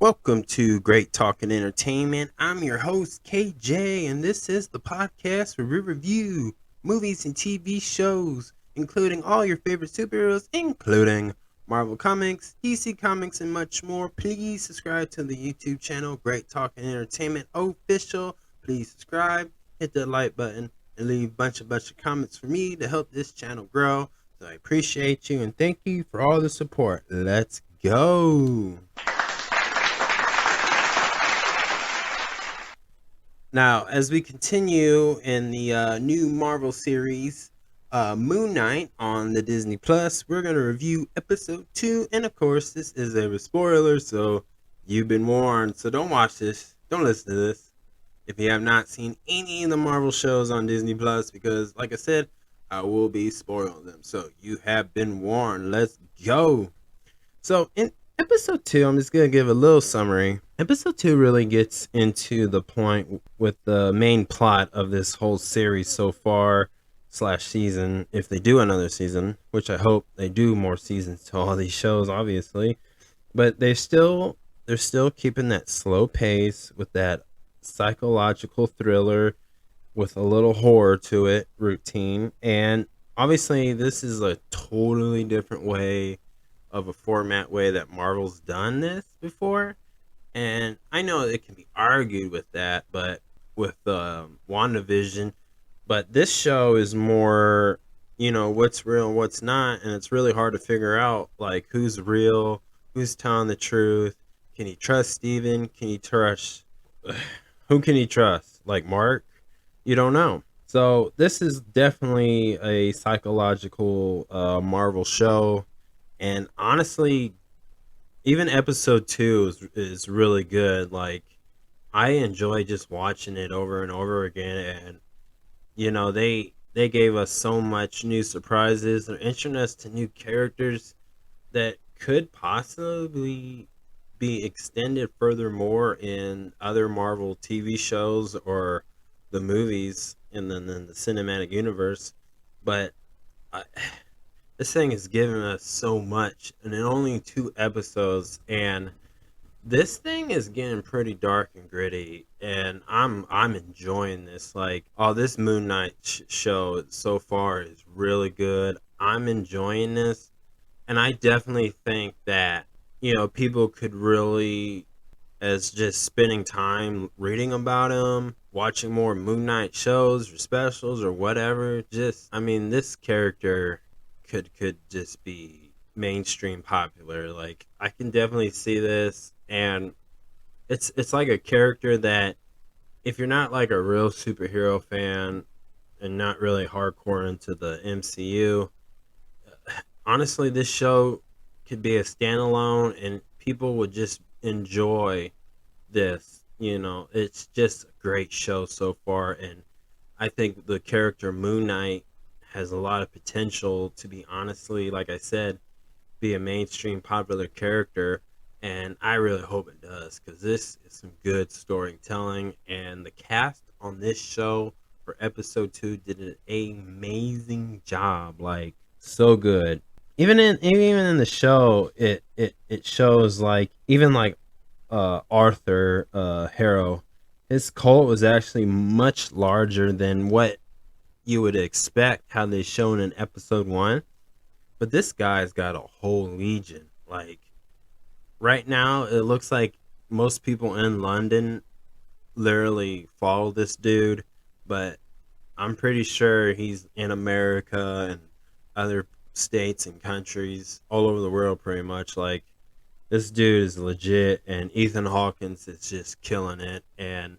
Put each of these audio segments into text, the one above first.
Welcome to Great Talk and Entertainment. I'm your host, KJ, and this is the podcast where we review movies and TV shows, including all your favorite superheroes, including Marvel Comics, DC Comics, and much more. Please subscribe to the YouTube channel, Great Talk and Entertainment Official. Please subscribe, hit the like button, and leave a bunch of comments for me to help this channel grow. So I appreciate you and thank you for all the support. Let's go. Now, as we continue in the new Marvel series, Moon Knight on the Disney Plus, we're going to review episode 2. And of course, this is a spoiler, so you've been warned. So don't watch this. Don't listen to this if you have not seen any of the Marvel shows on Disney Plus, because, like I said, I will be spoiling them. So you have been warned. Let's go. So in episode 2, I'm just going to give a little summary. Episode 2 really gets into the point with the main plot of this whole series so far slash season, if they do another season, which I hope they do more seasons to all these shows, obviously. But they're still keeping that slow pace with that psychological thriller with a little horror to it routine. And obviously this is a totally different way of a format way that Marvel's done this before. And I know it can be argued with that, but with WandaVision, but this show is more, what's real and what's not, and it's really hard to figure out like who's real, who's telling the truth. Can you trust Steven? Can you trust who can you trust? Like Mark? You don't know. So this is definitely a psychological Marvel show, and honestly, even episode 2 is really good. Like, I enjoy just watching it over and over again. And they gave us so much new surprises. They're introducing us to new characters that could possibly be extended furthermore in other Marvel TV shows or the movies and then in the cinematic universe. But I, this thing has given us so much, and in only 2 episodes, and this thing is getting pretty dark and gritty, and I'm enjoying this. Like, oh, this Moon Knight show so far is really good. I'm enjoying this, and I definitely think that people could really, as just spending time reading about him, watching more Moon Knight shows or specials or whatever. Just, I mean, this character could just be mainstream popular. Like, I can definitely see this, and it's like a character that if you're not like a real superhero fan and not really hardcore into the MCU, honestly, this show could be a standalone and people would just enjoy this. It's just a great show so far, and I think the character Moon Knight has a lot of potential to be, honestly, like I said, be a mainstream popular character, and I really hope it does, because this is some good storytelling, and the cast on this show for episode 2 did an amazing job. Like, so good. Even in the show, it shows, like, even like Arthur Harrow, his cult was actually much larger than what you would expect, how they shown in episode 1. But this guy's got a whole legion. Like, right now, it looks like most people in London literally follow this dude, but I'm pretty sure he's in America and other states and countries all over the world, pretty much. Like, this dude is legit, and Ethan Hawkins is just killing it. And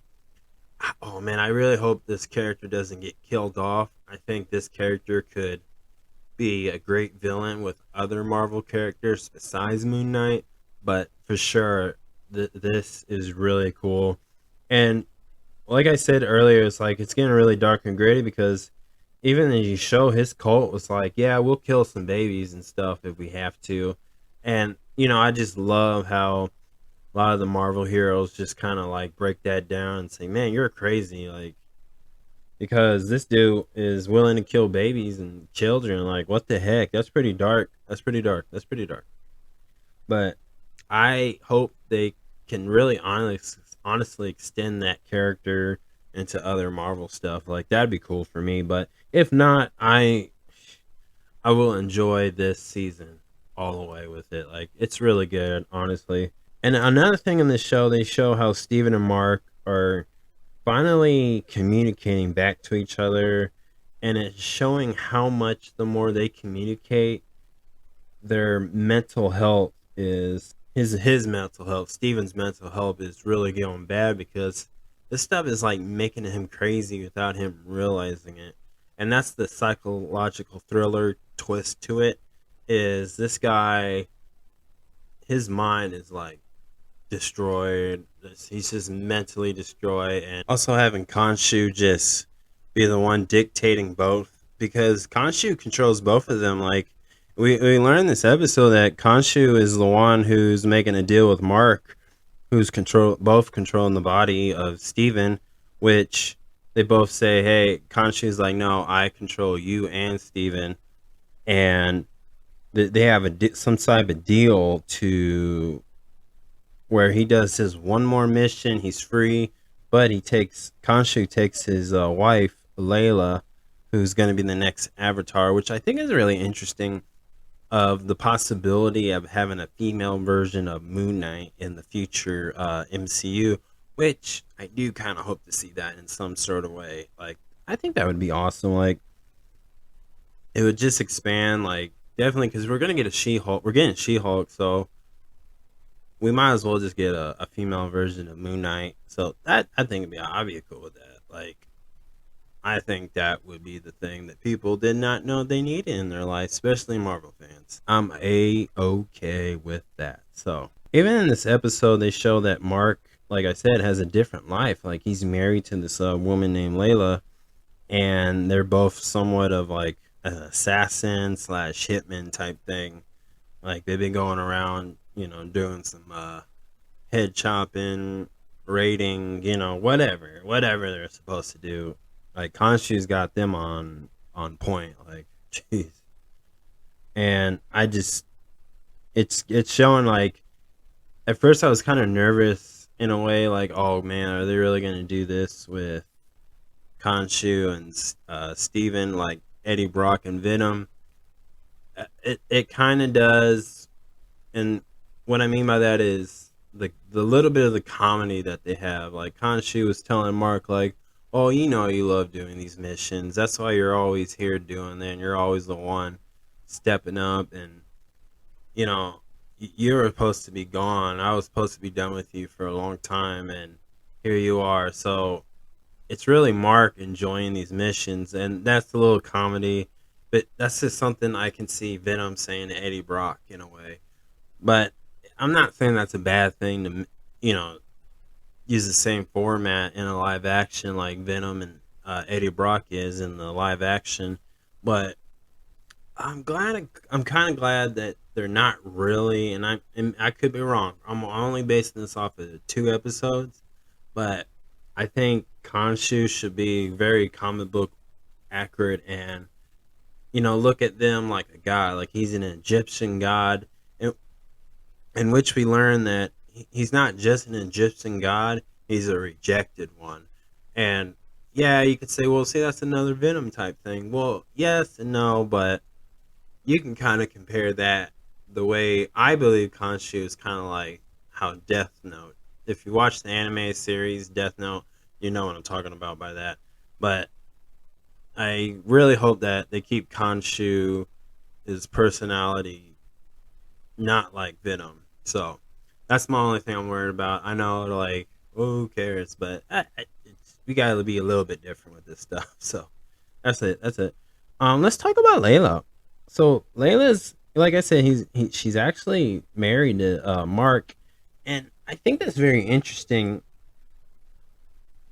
oh man, I really hope this character doesn't get killed off. I think this character could be a great villain with other Marvel characters besides Moon Knight, but for sure, this is really cool. And like I said earlier, it's like it's getting really dark and gritty, because even as you show, his cult was like, yeah, we'll kill some babies and stuff if we have to. And I just love how a lot of the Marvel heroes just kind of like break that down and say, man, you're crazy. Like, because this dude is willing to kill babies and children. Like, what the heck? That's pretty dark. That's pretty dark. That's pretty dark. But I hope they can really honestly extend that character into other Marvel stuff, like that'd be cool for me. But if not, I will enjoy this season all the way with it. Like it's really good, honestly. And another thing in this show, they show how Steven and Mark are finally communicating back to each other, and it's showing how much the more they communicate, their mental health is his mental health. Steven's mental health is really going bad because this stuff is like making him crazy without him realizing it. And that's the psychological thriller twist to it. Is this guy, his mind is like destroyed. He's just mentally destroyed, and also having Khonshu just be the one dictating both, because Khonshu controls both of them. Like we learned this episode that Khonshu is the one who's making a deal with Mark, who's both controlling the body of Steven, which they both say, hey, Khonshu's like, no, I control you and Steven, and they have some type of deal to where he does his one more mission, he's free, but Khonshu takes his wife Layla, who's going to be the next Avatar, which I think is really interesting. Of the possibility of having a female version of Moon Knight in the future MCU, which I do kind of hope to see that in some sort of way. Like, I think that would be awesome. Like, it would just expand, like, definitely, because we're gonna get a She-Hulk. We're getting She-Hulk, so we might as well just get a female version of Moon Knight. So that I think I'd be cool with that. Like, I think that would be the thing that people did not know they needed in their life, especially Marvel fans. I'm okay with that. So even in this episode, they show that Mark, like I said, has a different life. Like he's married to this woman named Layla, and they're both somewhat of like an assassin slash hitman type thing. Like they've been going around, doing some head chopping, raiding, whatever they're supposed to do. Like Khonshu's got them on point. Like, jeez. And it's showing like at first I was kind of nervous in a way, like, oh man, are they really gonna do this with Khonshu and Steven, like Eddie Brock and Venom? It kind of does, and what I mean by that is the little bit of the comedy that they have. Like Khonshu was telling Mark, like, "Oh, you love doing these missions. That's why you're always here doing that. And you're always the one stepping up. And you know, you were supposed to be gone. I was supposed to be done with you for a long time, and here you are." So it's really Mark enjoying these missions, and that's a little comedy. But that's just something I can see Venom saying to Eddie Brock in a way. But I'm not saying that's a bad thing to, use the same format in a live action like Venom and Eddie Brock is in the live action. But I'm kind of glad that they're not really, and I could be wrong. I'm only basing this off of 2 episodes, but I think Khonshu should be very comic book accurate and look at them like a god, like he's an Egyptian god, in which we learn that he's not just an Egyptian god, he's a rejected one. And yeah, you could say, well, see, that's another Venom type thing. Well, yes and no, but you can kind of compare that the way I believe Khonshu is kind of like how Death Note. If you watch the anime series Death Note, you know what I'm talking about by that. But I really hope that they keep Khonshu, his personality, not like Venom. So that's my only thing I'm worried about. I know, like, who cares? But we gotta be a little bit different with this stuff. So that's it. That's it. Let's talk about Layla. So Layla's, like I said, she's actually married to Mark, and I think that's very interesting,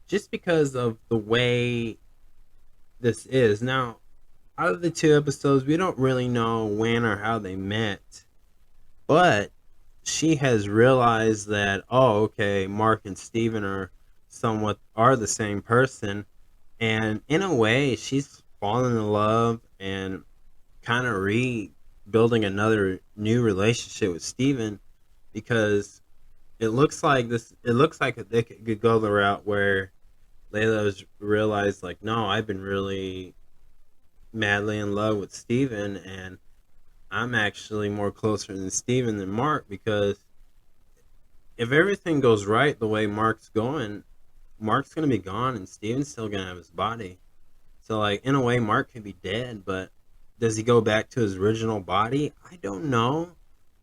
just because of the way this is now. Out of the 2 episodes, we don't really know when or how they met, but she has realized that, oh, okay, Mark and Steven are the same person, and in a way she's fallen in love and kind of rebuilding another new relationship with Steven, because it looks like this. It looks like they could go the route where Layla was realized, like, no, I've been really madly in love with Steven, and I'm actually more closer than Steven than Mark, because if everything goes right the way Mark's going, Mark's gonna be gone and Steven's still gonna have his body. So, like, in a way, Mark could be dead, but does he go back to his original body? I don't know.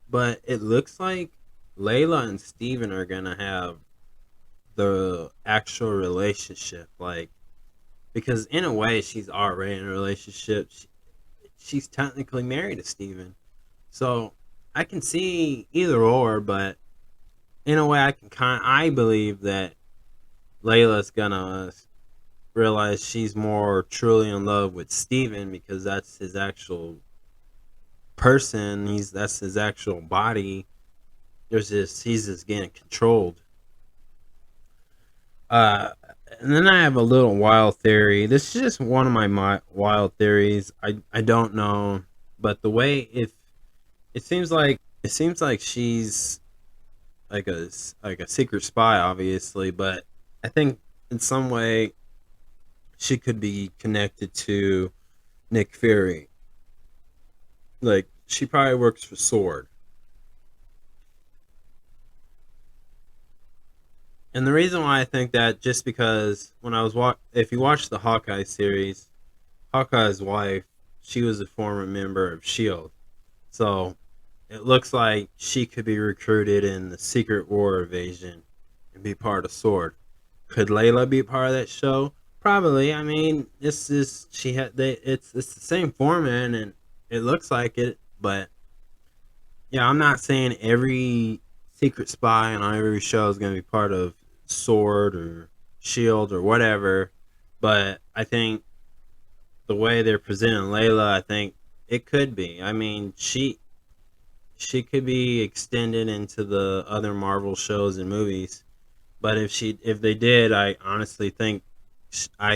But it looks like Layla and Steven are gonna have the actual relationship, like, because in a way she's already in a relationship. She's technically married to Steven. So I can see either or, but in a way I believe that Layla's gonna realize she's more truly in love with Steven, because that's his actual person. That's his actual body. He's just getting controlled. Uh, and then I have a little wild theory. This is just one of my wild theories. I don't know, but the way, if it seems like she's like a secret spy, obviously, but I think in some way she could be connected to Nick Fury. Like, she probably works for Sword. And the reason why I think that, just because when I was if you watch the Hawkeye series, Hawkeye's wife, she was a former member of Shield, so it looks like she could be recruited in the Secret War invasion and be part of Sword. Could Layla be part of that show? Probably. I mean, this is she had they. It's the same format and it looks like it, but yeah, I'm not saying every secret spy on every show is going to be part of Sword or Shield or whatever. But I think the way they're presenting Layla, I think it could be. I mean, she could be extended into the other Marvel shows and movies. But if they did, I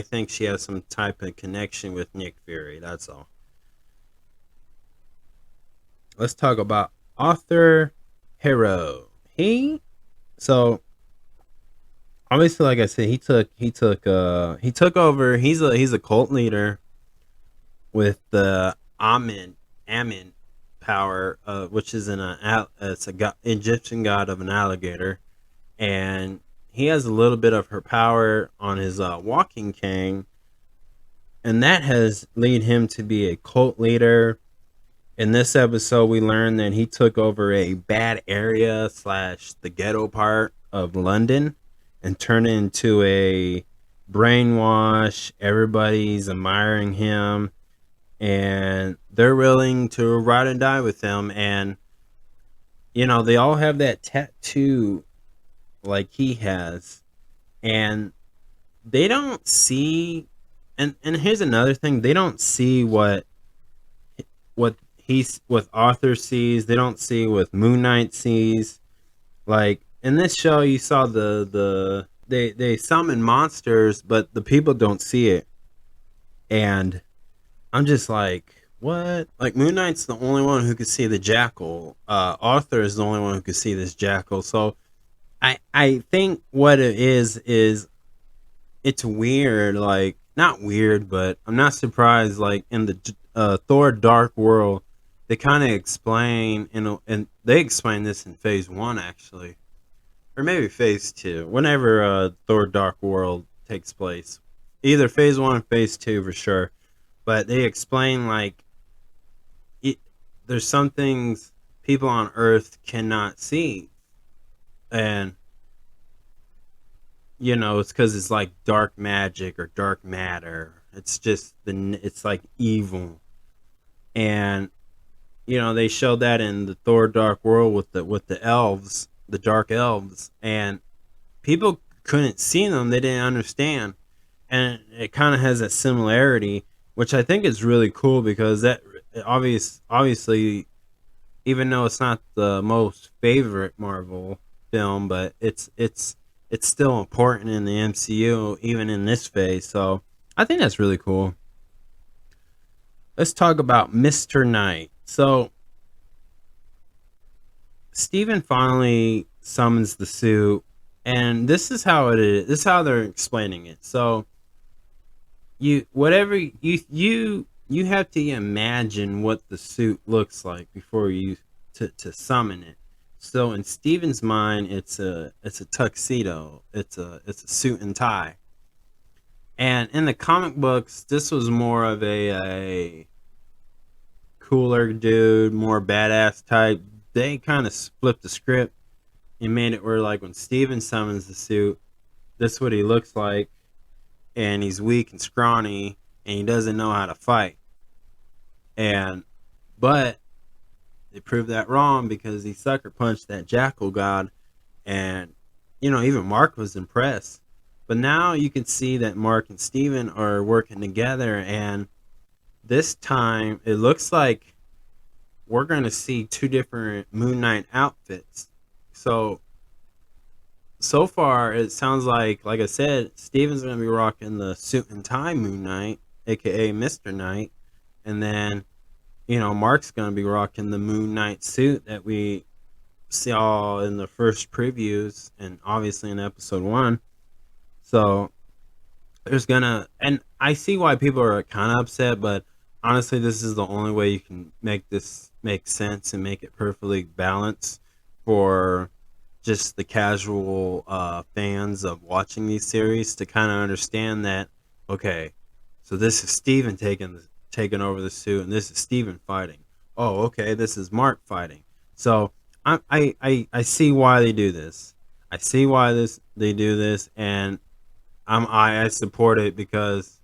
think she has some type of connection with Nick Fury. That's all. Let's talk about Arthur Harrow. So obviously, like I said, he took over. He's a cult leader with the Amen power, which is it's a Egyptian god of an alligator, and he has a little bit of her power on his walking cane, and that has led him to be a cult leader. In this episode, we learned that he took over a bad area slash the ghetto part of London and turned it into a brainwash. Everybody's admiring him and they're willing to ride and die with him. And, they all have that tattoo like he has. And they don't see. And here's another thing, they don't see what Arthur sees. They don't see what Moon Knight sees. Like in this show, you saw they summon monsters, but the people don't see it. And I'm just like, what? Like, Moon Knight's the only one who could see the jackal. Arthur is the only one who could see this jackal. So I think what it is it's weird. Like, not weird, but I'm not surprised. Like in the Thor Dark World, they kind of explain, and they explain this in Phase One actually, or maybe Phase Two. Whenever Thor Dark World takes place, either Phase One or Phase Two for sure. But they explain, like, it, there's some things people on Earth cannot see, and it's because it's like dark magic or dark matter. It's just it's like evil, and they showed that in the Thor Dark World with the elves, the dark elves, and people couldn't see them. They didn't understand, and it kind of has that similarity, which I think is really cool, because that obviously, even though it's not the most favorite Marvel film, but it's still important in the MCU, even in this phase. So I think that's really cool. Let's talk about Mr. Knight. So Steven finally summons the suit, and this is how it is. This is how they're explaining it. So you have to imagine what the suit looks like before you to summon it. So in Steven's mind, it's a tuxedo. It's a suit and tie. And in the comic books, this was more of a cooler dude, more badass type. They kind of flipped the script and made it where, like, when Steven summons the suit, this is what he looks like, and he's weak and scrawny, and he doesn't know how to fight. And but they proved that wrong because he sucker punched that jackal god, and even Mark was impressed. But now you can see that Mark and Steven are working together, and this time it looks like we're going to see two different Moon Knight outfits. So far it sounds like I said, Steven's going to be rocking the suit and tie Moon Knight, aka Mr. Knight, and then Mark's going to be rocking the Moon Knight suit that we saw in the first previews and obviously in episode 1. So and I see why people are kind of upset, but honestly, this is the only way you can make this make sense and make it perfectly balanced for just the casual fans of watching these series to kind of understand that, okay, so this is Steven taking over the suit, and this is Steven fighting. Oh, okay, this is Mark fighting. So I see why they do this. I see why they do this, and I support it because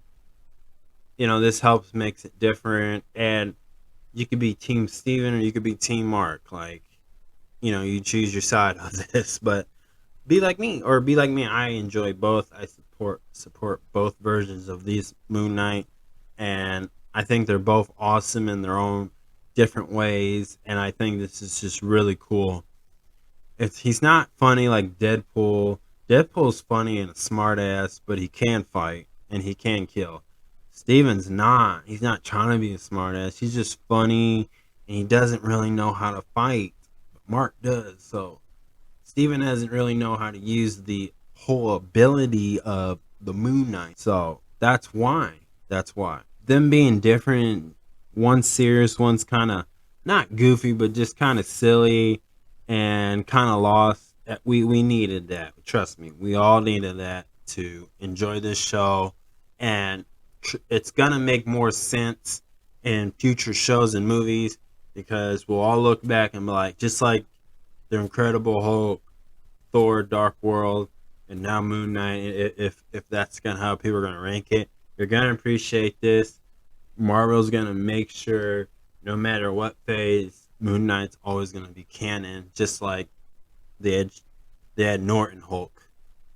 this helps makes it different, and you could be Team Steven or you could be Team Mark. Like, you choose your side on this, but be like me or be like me. I enjoy both. I support both versions of these Moon Knight, and I think they're both awesome in their own different ways, and I think this is just really cool. He's not funny like Deadpool. Deadpool's funny and a smart ass, but he can fight and he can kill. Steven's not. He's not trying to be a smart ass. He's just funny and he doesn't really know how to fight. But Mark does. So Steven doesn't really know how to use the whole ability of the Moon Knight. So that's why. That's why. Them being different, one's serious, one's kind of not goofy, but just kind of silly and kind of lost. We needed that. Trust me, we all needed that to enjoy this show, and it's gonna make more sense in future shows and movies because we'll all look back and be like, just like the Incredible Hulk, Thor, Dark World, and now Moon Knight. If that's gonna how people are gonna rank it, you're gonna appreciate this. Marvel's gonna make sure, no matter what phase, Moon Knight's always gonna be canon, just like they had Norton Hulk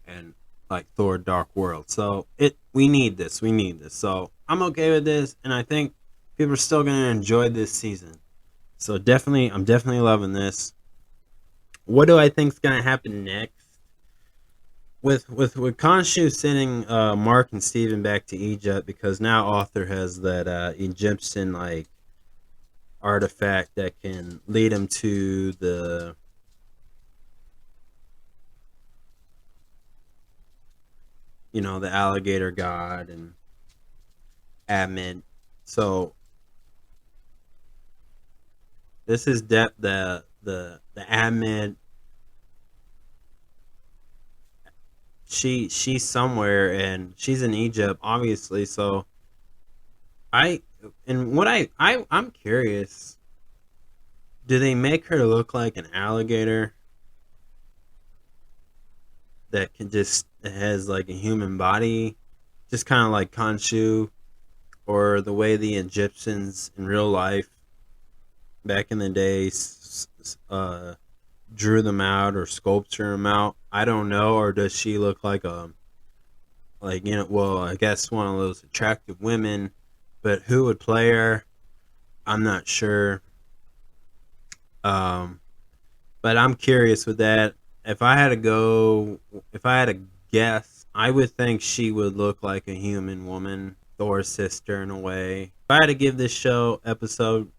and like Thor Dark World. So we need this. We need this. So I'm okay with this, and I think people are still gonna enjoy this season. So I'm definitely loving this. What do I think is gonna happen next? With Khonshu sending Mark and Steven back to Egypt because now Arthur has that Egyptian like artifact that can lead him to the alligator god and Admit. So this is the Admit. She's somewhere and she's in Egypt, obviously. So I'm curious. Do they make her look like an alligator that has like a human body, just kind of like Khonshu, or the way the Egyptians in real life back in the day drew them out or sculpture them out? I don't know. Or does she look like well, I guess one of those attractive women, but who would play her? I'm not sure. Um, but I'm curious with that. If I had to guess, I would think she would look like a human woman, Thor's sister in a way. If I had to give this show episode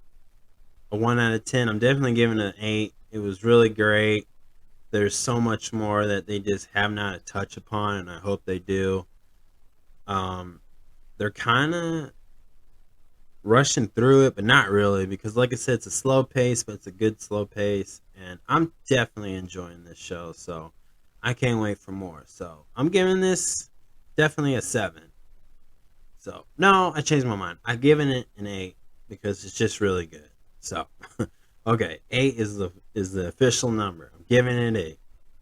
a 1 out of 10, I'm definitely giving it an 8. It was really great. there's so much more that they just have not touched upon, and I hope they do. Um, they're kind of rushing through it, but not really, because like I said, it's a slow pace, but it's a good slow pace, and I'm definitely enjoying this show. So I can't wait for more. So I'm giving this definitely a 7. So no, I changed my mind. I'm giving it an 8 because it's just really good. So okay, 8 is the official number. I'm giving it an 8.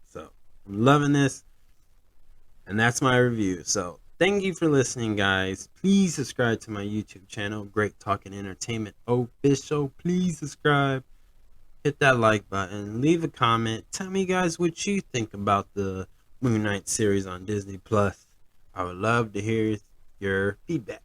So I'm loving this, and that's my review. So thank you for listening, guys. Please subscribe to my YouTube channel, Great Talking Entertainment Official. Please subscribe, hit that like button, leave a comment. Tell me, guys, what you think about the Moon Knight series on Disney Plus. I would love to hear your feedback.